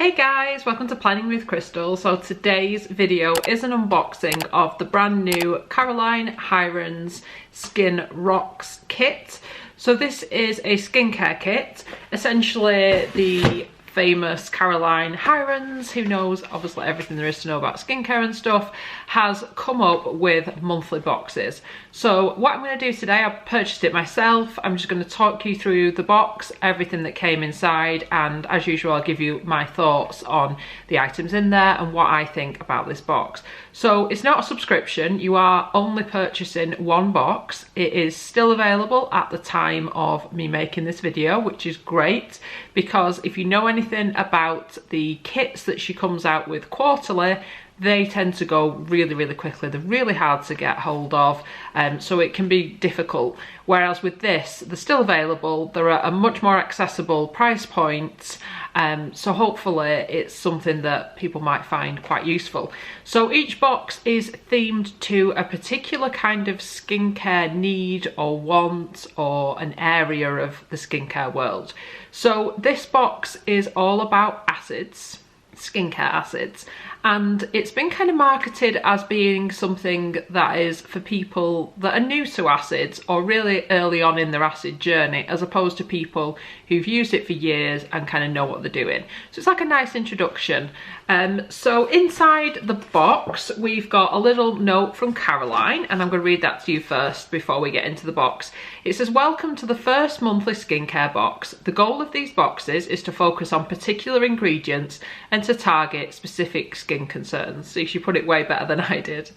Hey guys, welcome to Planning with Crystal. So today's video is an unboxing of the brand new Caroline Hirons Skin Rocks kit. So this is a skincare kit, essentially the famous Caroline Hirons, who knows obviously everything there is to know about skincare and stuff, has come up with monthly boxes. So what I'm going to do today, I purchased it myself. I'm just going to talk you through the box, everything that came inside, and as usual I'll give you my thoughts on the items in there and what I think about this box. So it's not a subscription, you are only purchasing one box. It is still available at the time of me making this video, which is great because if you know anything about the kits that she comes out with quarterly, they tend to go really quickly. They're really hard to get hold of, so it can be difficult. Whereas with this, they're still available. They're at a much more accessible price point, so hopefully it's something that people might find quite useful. So each box is themed to a particular kind of skincare need or want or an area of the skincare world. So this box is all about acids, skincare acids, and it's been kind of marketed as being something that is for people that are new to acids or really early on in their acid journey, as opposed to people who've used it for years and kind of know what they're doing. So it's like a nice introduction. So inside the box we've got a little note from Caroline, and I'm going to read that to you first before we get into the box. It says, "Welcome to the first monthly skincare box. The goal of these boxes is to focus on particular ingredients and to target specific skin concerns." So she put it way better than I did.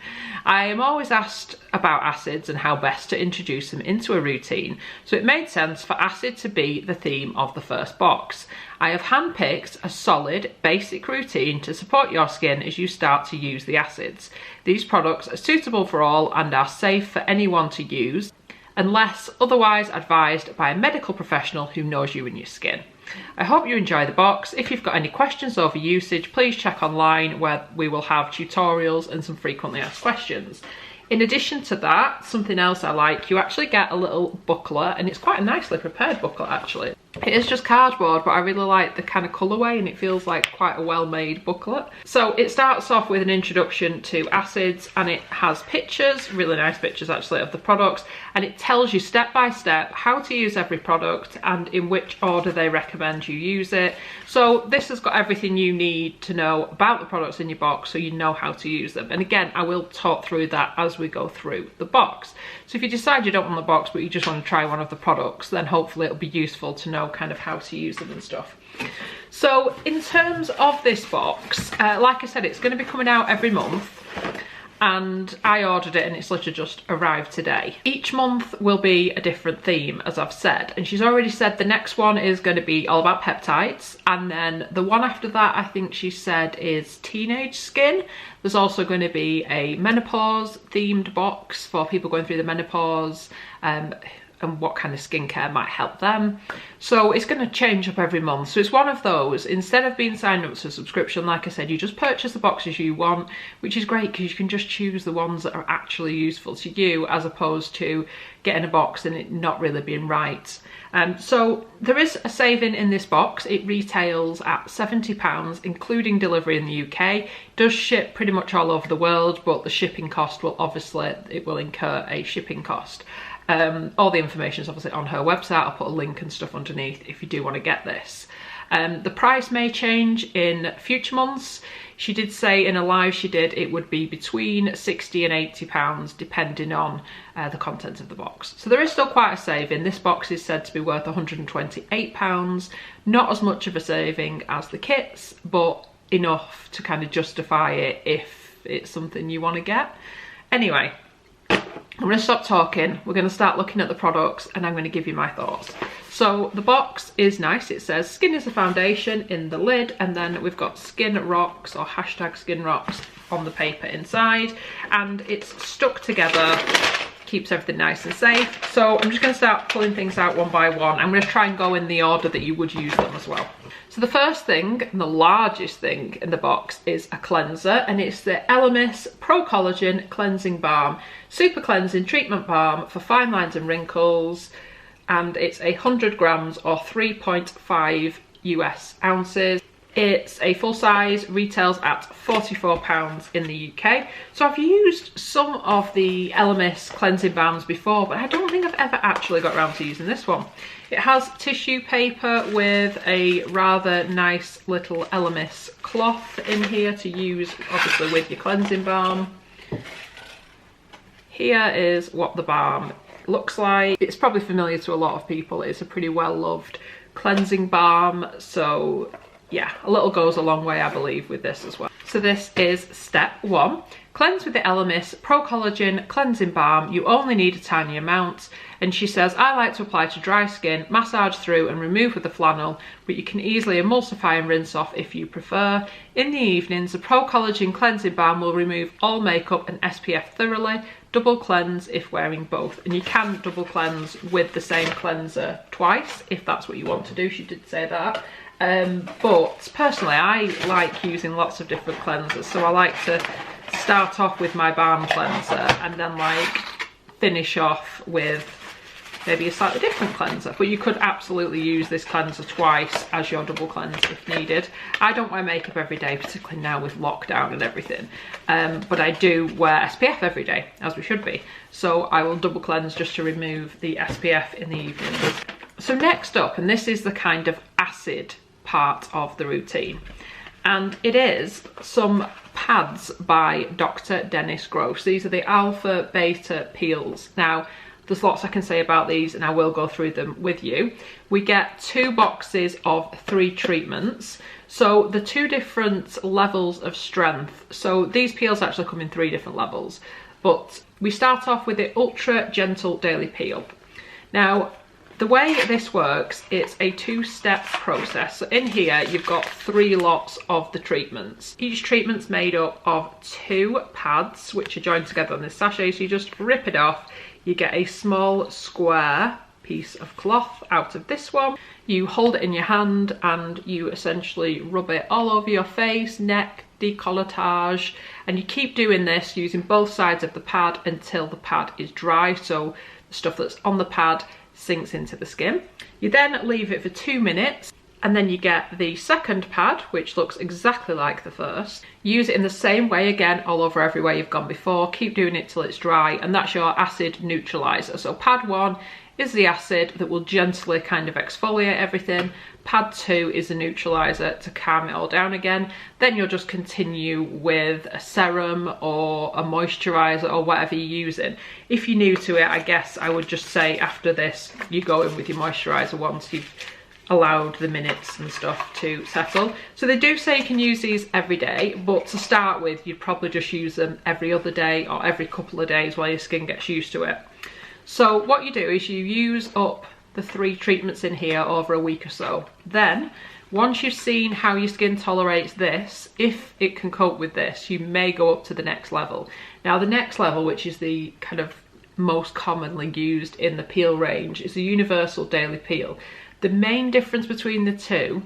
"I am always asked about acids and how best to introduce them into a routine, so it made sense for acid to be the theme of the first box. I have handpicked a solid, basic routine to support your skin as you start to use the acids. These products are suitable for all and are safe for anyone to use, unless otherwise advised by a medical professional who knows you and your skin. I hope you enjoy the box. If you've got any questions over usage, please check online where we will have tutorials and some frequently asked questions." In addition to that, something else I like, you actually get a little booklet, and it's quite a nicely prepared booklet actually. It is just cardboard, but I really like the kind of colourway and it feels like quite a well-made booklet. So it starts off with an introduction to acids, and it has pictures, really nice pictures actually, of the products, and it tells you step by step how to use every product and in which order they recommend you use it. So this has got everything you need to know about the products in your box so you know how to use them. And again, I will talk through that as we go through the box. So if you decide you don't want the box but you just want to try one of the products, then hopefully it'll be useful to know kind of how to use them and stuff. So in terms of this box, like I said, it's going to be coming out every month, and I ordered it and it's literally just arrived today. Each month will be a different theme, as I've said, and she's already said the next one is going to be all about peptides, and then the one after that I think she said is teenage skin. There's also going to be a menopause themed box for people going through the menopause, and what kind of skincare might help them. So it's going to change up every month. So it's one of those, instead of being signed up to a subscription, like I said, you just purchase the boxes you want, which is great because you can just choose the ones that are actually useful to you, as opposed to getting a box and it not really being right. So there is a saving in this box. It retails at £70, including delivery in the UK. It does ship pretty much all over the world, but the shipping cost will obviously, it will incur a shipping cost. All the information is obviously on her website. I'll put a link and stuff underneath if you do want to get this. The price may change in future months. She did say in a live she did it would be between £60 and £80 depending on the content of the box. So there is still quite a saving. This box is said to be worth £128. Not as much of a saving as the kits, but enough to kind of justify it if it's something you want to get. Anyway, I'm going to stop talking, we're going to start looking at the products, and I'm going to give you my thoughts. So the box is nice. It says skin is the foundation in the lid, and then we've got skin rocks or hashtag skin rocks on the paper inside, and it's stuck together, keeps everything nice and safe. So I'm just going to start pulling things out one by one. I'm going to try and go in the order that you would use them as well. So the first thing, and the largest thing in the box, is a cleanser, and it's the Elemis Pro Collagen Cleansing Balm, Super Cleansing Treatment Balm for fine lines and wrinkles, and it's 100 grams or 3.5 US ounces. It's a full size, retails at £44 in the UK. So I've used some of the Elemis cleansing balms before, but I don't think I've ever actually got around to using this one. It has tissue paper with a rather nice little Elemis cloth in here to use obviously with your cleansing balm. Here is what the balm looks like. It's probably familiar to a lot of people. It's a pretty well loved cleansing balm, so yeah, a little goes a long way, I believe, with this as well. So this is step 1. Cleanse with the Elemis Pro Collagen Cleansing Balm. You only need a tiny amount. And she says, I like to apply to dry skin, massage through and remove with the flannel, but you can easily emulsify and rinse off if you prefer. In the evenings, the Pro Collagen Cleansing Balm will remove all makeup and SPF thoroughly. Double cleanse if wearing both. And you can double cleanse with the same cleanser twice, if that's what you want to do. She did say that. But personally, I like using lots of different cleansers, so I like to start off with my balm cleanser and then like finish off with maybe a slightly different cleanser. But you could absolutely use this cleanser twice as your double cleanse if needed. I don't wear makeup every day, particularly now with lockdown and everything, but I do wear SPF every day, as we should be, so I will double cleanse just to remove the SPF in the evening. So next up, and this is the kind of acid part of the routine, and it is some pads by Dr. Dennis Gross. These are the alpha beta peels. Now there's lots I can say about these and I will go through them with you. We get 2 boxes of 3 treatments, so the 2 different levels of strength. So these peels actually come in 3 different levels, but we start off with the ultra gentle daily peel. Now the way this works, it's a 2-step process. So in here, you've got 3 lots of the treatments. Each treatment's made up of 2 pads, which are joined together on this sachet. So you just rip it off. You get a small square piece of cloth out of this one. You hold it in your hand and you essentially rub it all over your face, neck, décolletage, and you keep doing this using both sides of the pad until the pad is dry. So the stuff that's on the pad sinks into the skin. You then leave it for 2 minutes and then you get the second pad, which looks exactly like the first. Use it in the same way again all over everywhere you've gone before. Keep doing it till it's dry, and that's your acid neutralizer. So pad 1 is the acid that will gently kind of exfoliate everything. Pad 2 is the neutralizer to calm it all down again. Then you'll just continue with a serum or a moisturizer or whatever you're using. If you're new to it, I guess I would just say after this, you go in with your moisturizer once you've allowed the minutes and stuff to settle. So they do say you can use these every day, but to start with, you'd probably just use them every other day or every couple of days while your skin gets used to it. So what you do is you use up the 3 treatments in here over a week or so. Then, once you've seen how your skin tolerates this, if it can cope with this, you may go up to the next level. Now the next level, which is the kind of most commonly used in the peel range, is the universal daily peel. The main difference between the 2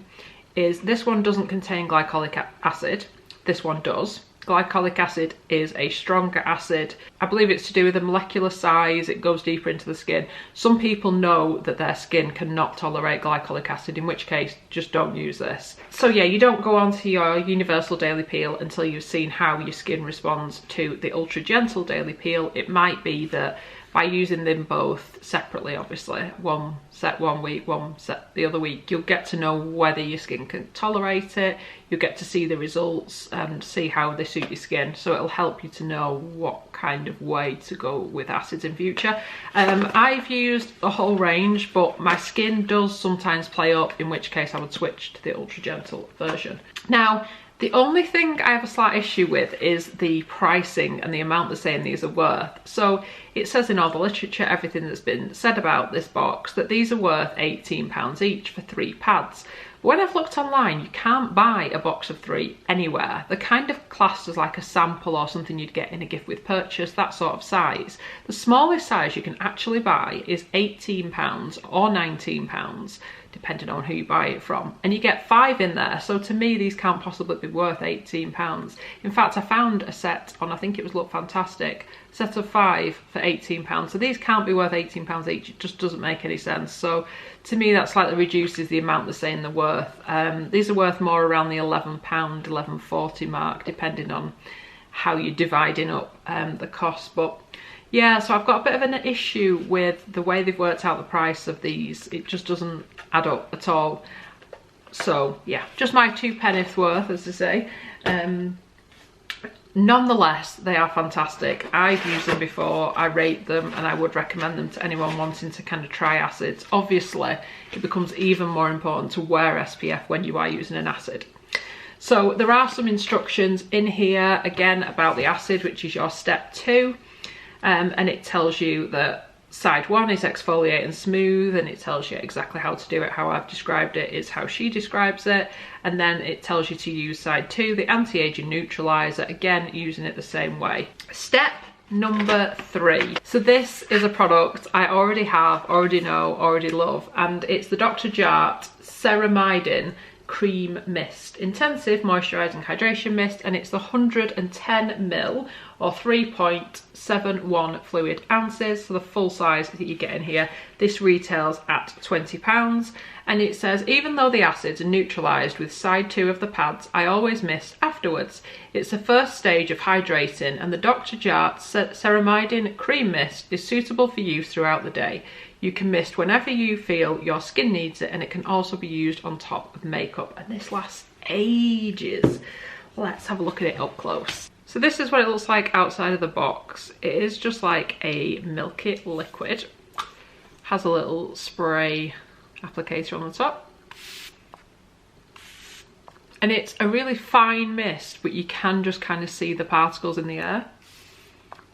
is this one doesn't contain glycolic acid, this one does. Glycolic acid is a stronger acid. I believe it's to do with the molecular size, it goes deeper into the skin. Some people know that their skin cannot tolerate glycolic acid, in which case just don't use this. So yeah, you don't go on to your universal daily peel until you've seen how your skin responds to the ultra gentle daily peel. It might be that by using them both separately, obviously, one set one week, one set the other week, you'll get to know whether your skin can tolerate it. You'll get to see the results and see how they suit your skin. So it'll help you to know what kind of way to go with acids in future. I've used a whole range, but my skin does sometimes play up, in which case I would switch to the ultra gentle version. Now, the only thing I have a slight issue with is the pricing and the amount they're saying these are worth. So it says in all the literature, everything that's been said about this box, that these are worth £18 each for 3 pads. When I've looked online, you can't buy a box of 3 anywhere. They're kind of classed as like a sample or something you'd get in a gift with purchase, that sort of size. The smallest size you can actually buy is £18 or £19, depending on who you buy it from. And you get 5 in there, so to me these can't possibly be worth £18. In fact, I found a set on, I think it was Look Fantastic, set of 5 for for £18. So these can't be worth £18 each. It just doesn't make any sense. So to me, that slightly reduces the amount they're saying they're worth. These are worth more around the £11, £11.40 mark, depending on how you're dividing up the cost. But yeah, so I've got a bit of an issue with the way they've worked out the price of these. It just doesn't add up at all. So yeah, just my 2p worth, as they say. Nonetheless, they are fantastic. I've used them before, I rate them, and I would recommend them to anyone wanting to kind of try acids. Obviously, it becomes even more important to wear SPF when you are using an acid. So there are some instructions in here, again, about the acid, which is your step 2. And it tells you that side 1 is exfoliate and smooth, and it tells you exactly how to do it. How I've described it is how she describes it. And then it tells you to use side 2, the anti-aging neutralizer, again using it the same way. Step number 3. So this is a product I already have, already know, already love, and it's the Dr. Jart Ceramide Cream Mist, Intensive Moisturizing Hydration Mist, and it's the 110ml or 3.71 fluid ounces, so the full size that you get in here. This retails at £20, and it says, even though the acids are neutralized with side 2 of the pads, I always mist afterwards. It's the first stage of hydrating, and the Dr. Jart Ceramide Cream Mist is suitable for use throughout the day. You can mist whenever you feel your skin needs it, and it can also be used on top of makeup, and this lasts ages. Let's have a look at it up close. So this is what it looks like outside of the box. It is just like a milky liquid. Has a little spray applicator on the top. And it's a really fine mist, but you can just kind of see the particles in the air.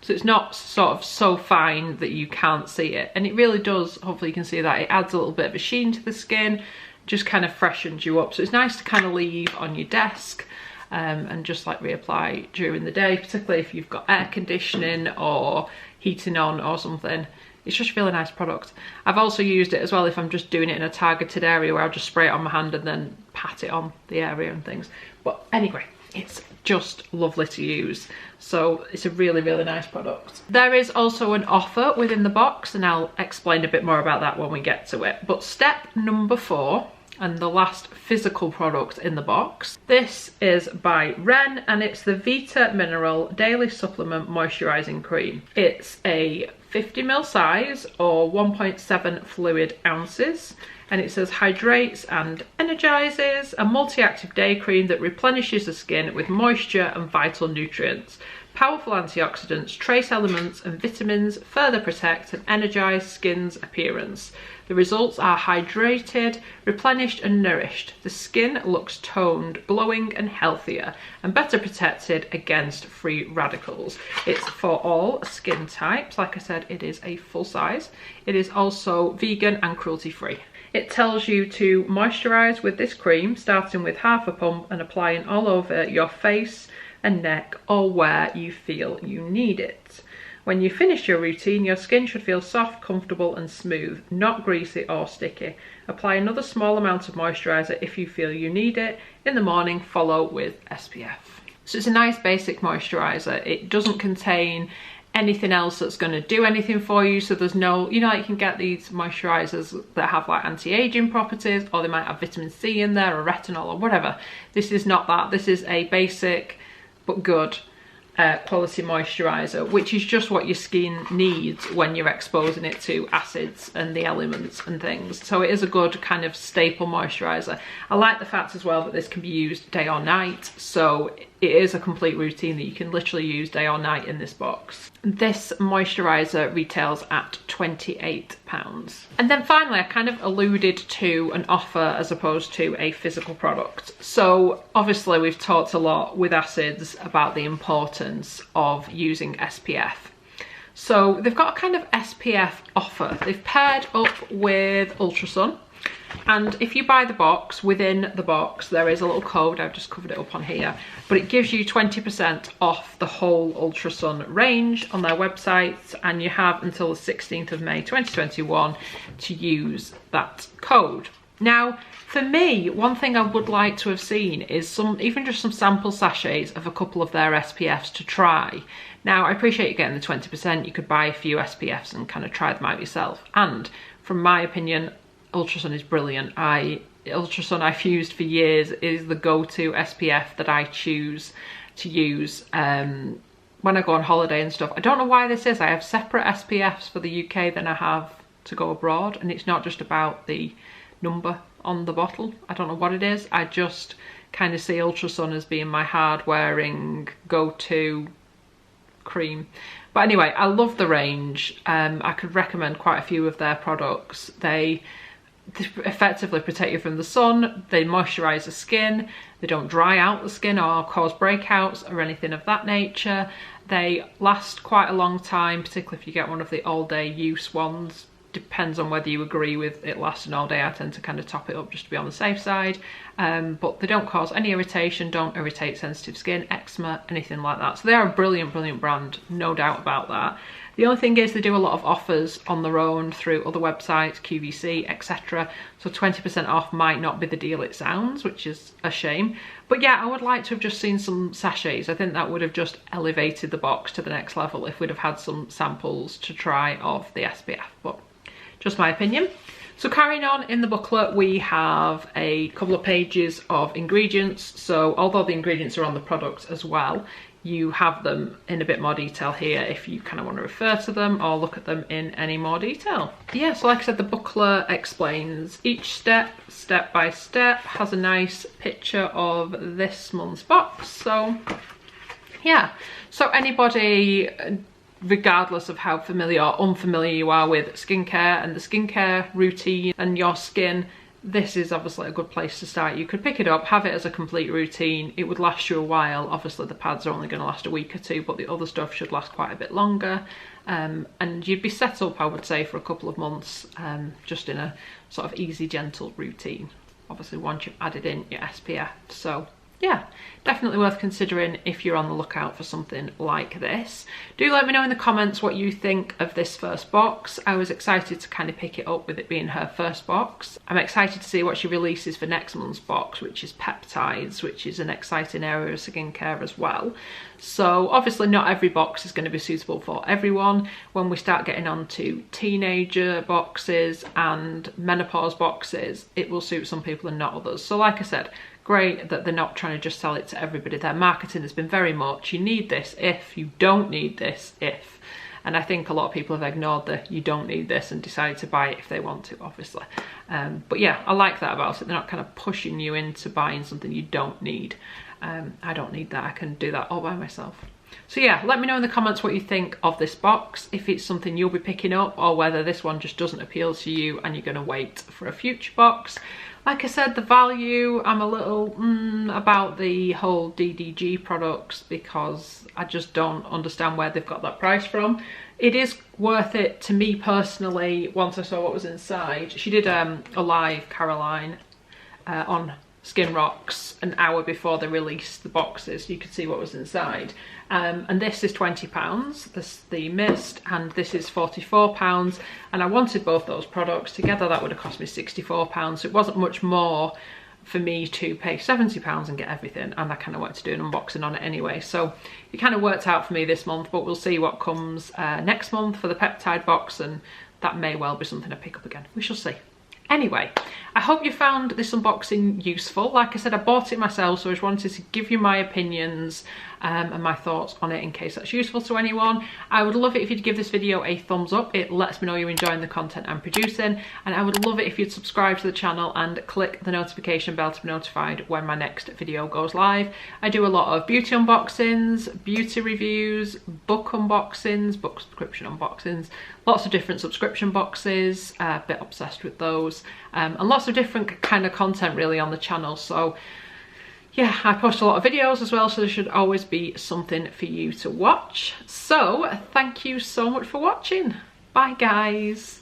So it's not sort of so fine that you can't see it. And it really does, hopefully you can see that, it adds a little bit of a sheen to the skin, just kind of freshens you up. So it's nice to kind of leave on your desk and just like reapply during the day, particularly if you've got air conditioning or heating on or something. It's just a really nice product. I've also used it as well if I'm just doing it in a targeted area where I'll just spray it on my hand and then pat it on the area and things. But anyway, it's just lovely to use. So it's a really, really nice product. There is also an offer within the box, and I'll explain a bit more about that when we get to it. But step number 4, and the last physical product in the box. This is by Ren, and it's the Vita Mineral Daily Supplement Moisturizing Cream. It's a 50ml size or 1.7 fluid ounces. And it says hydrates and energizes, a multi-active day cream that replenishes the skin with moisture and vital nutrients. Powerful antioxidants, trace elements and vitamins further protect and energize skin's appearance. The results are hydrated, replenished and nourished. The skin looks toned, glowing and healthier, and better protected against free radicals. It's for all skin types. Like I said, it is a full size. It is also vegan and cruelty free. It tells you to moisturize with this cream, starting with half a pump and applying all over your face and neck or where you feel you need it. When you finish your routine, your skin should feel soft, comfortable and smooth, not greasy or sticky. Apply another small amount of moisturizer if you feel you need it. In the morning, follow with SPF. So it's a nice basic moisturizer. It doesn't contain anything else that's going to do anything for you. So there's no, you know, you can get these moisturizers that have like anti-aging properties, or they might have vitamin C in there or retinol or whatever. This is not that. This is a basic but good quality moisturizer, which is just what your skin needs when you're exposing it to acids and the elements and things. So it is a good kind of staple moisturizer. I like the fact as well that this can be used day or night, so it is a complete routine that you can literally use day or night in this box. This moisturizer retails at £28. And then finally, I kind of alluded to an offer as opposed to a physical product. So obviously we've talked a lot with acids about the importance of using SPF. So they've got a kind of SPF offer. They've paired up with Ultrasun. And if you buy the box, within the box there is a little code, I've just covered it up on here, but it gives you 20% off the whole Ultrasun range on their website, and you have until the 16th of May 2021 to use that code. Now, For me, one thing I would like to have seen is even just some sample sachets of a couple of their SPFs to try. Now, I appreciate you getting the 20%. You could buy a few SPFs and kind of try them out yourself. And from my opinion, Ultrasun is brilliant. Ultrasun I've used for years is the go-to SPF that I choose to use when I go on holiday and stuff. I don't know why this is. I have separate SPFs for the UK than I have to go abroad, and it's not just about the number on the bottle. I don't know what it is. I just kind of see Ultrasun as being my hard-wearing go-to cream. But anyway, I love the range. I could recommend quite a few of their products. They effectively protect you from the sun, they moisturize the skin, they don't dry out the skin or cause breakouts or anything of that nature. They last quite a long time, particularly if you get one of the all-day use ones. Depends on whether you agree with it lasting all day. I tend to kind of top it up just to be on the safe side. But they don't cause any irritation, don't irritate sensitive skin, eczema, anything like that. So they are a brilliant, brilliant brand, no doubt about that. The only thing is they do a lot of offers on their own through other websites, QVC, etc. So 20% off might not be the deal it sounds, which is a shame. But yeah, I would like to have just seen some sachets. I think that would have just elevated the box to the next level if we'd have had some samples to try of the SPF. But just my opinion. So carrying on in the booklet, we have a couple of pages of ingredients. So although the ingredients are on the products as well, you have them in a bit more detail here if you kind of want to refer to them or look at them in any more detail. Yeah, so like I said, the booklet explains each step by step, has a nice picture of this month's box. So yeah, so anybody, regardless of how familiar or unfamiliar you are with skincare and the skincare routine and your skin, this is obviously a good place to start. You could pick it up, have it as a complete routine. It would last you a while. Obviously the pads are only going to last a week or two, but the other stuff should last quite a bit longer. And you'd be set up, I would say, for a couple of months, just in a sort of easy, gentle routine. Obviously once you've added in your SPF. So yeah, definitely worth considering if you're on the lookout for something like this. Do let me know in the comments what you think of this first box. I was excited to kind of pick it up with it being her first box. I'm excited to see what she releases for next month's box, which is peptides, which is an exciting area of skincare as well. So obviously not every box is going to be suitable for everyone. When we start getting on to teenager boxes and menopause boxes, it will suit some people and not others. So like I said, great that they're not trying to just sell it to everybody. Their marketing has been very much, you need this if, you don't need this if. And I think a lot of people have ignored the you don't need this and decided to buy it if they want to, obviously. But yeah, I like that about it. They're not kind of pushing you into buying something you don't need. I don't need that, I can do that all by myself. So yeah, let me know in the comments what you think of this box, if it's something you'll be picking up or whether this one just doesn't appeal to you and you're going to wait for a future box. Like I said, the value, I'm a little about the whole DDG products because I just don't understand where they've got that price from. It is worth it to me personally once I saw what was inside. She did a live, Caroline, on Skin Rocks an hour before they released the boxes. You could see what was inside. And this is £20, this the mist, and this is £44. And I wanted both those products together. That would have cost me £64. So it wasn't much more for me to pay £70 and get everything. And I kind of wanted to do an unboxing on it anyway. So it kind of worked out for me this month, but we'll see what comes next month for the peptide box, and that may well be something I pick up again. We shall see. Anyway, I hope you found this unboxing useful. Like I said, I bought it myself, so I just wanted to give you my opinions and my thoughts on it in case that's useful to anyone. I would love it if you'd give this video a thumbs up. It lets me know you're enjoying the content I'm producing, and I would love it if you'd subscribe to the channel and click the notification bell to be notified when my next video goes live. I do a lot of beauty unboxings, beauty reviews, book unboxings, book subscription unboxings, lots of different subscription boxes, a bit obsessed with those, and lots of different kind of content really on the channel. So yeah, I post a lot of videos as well, so there should always be something for you to watch. So thank you so much for watching. Bye guys.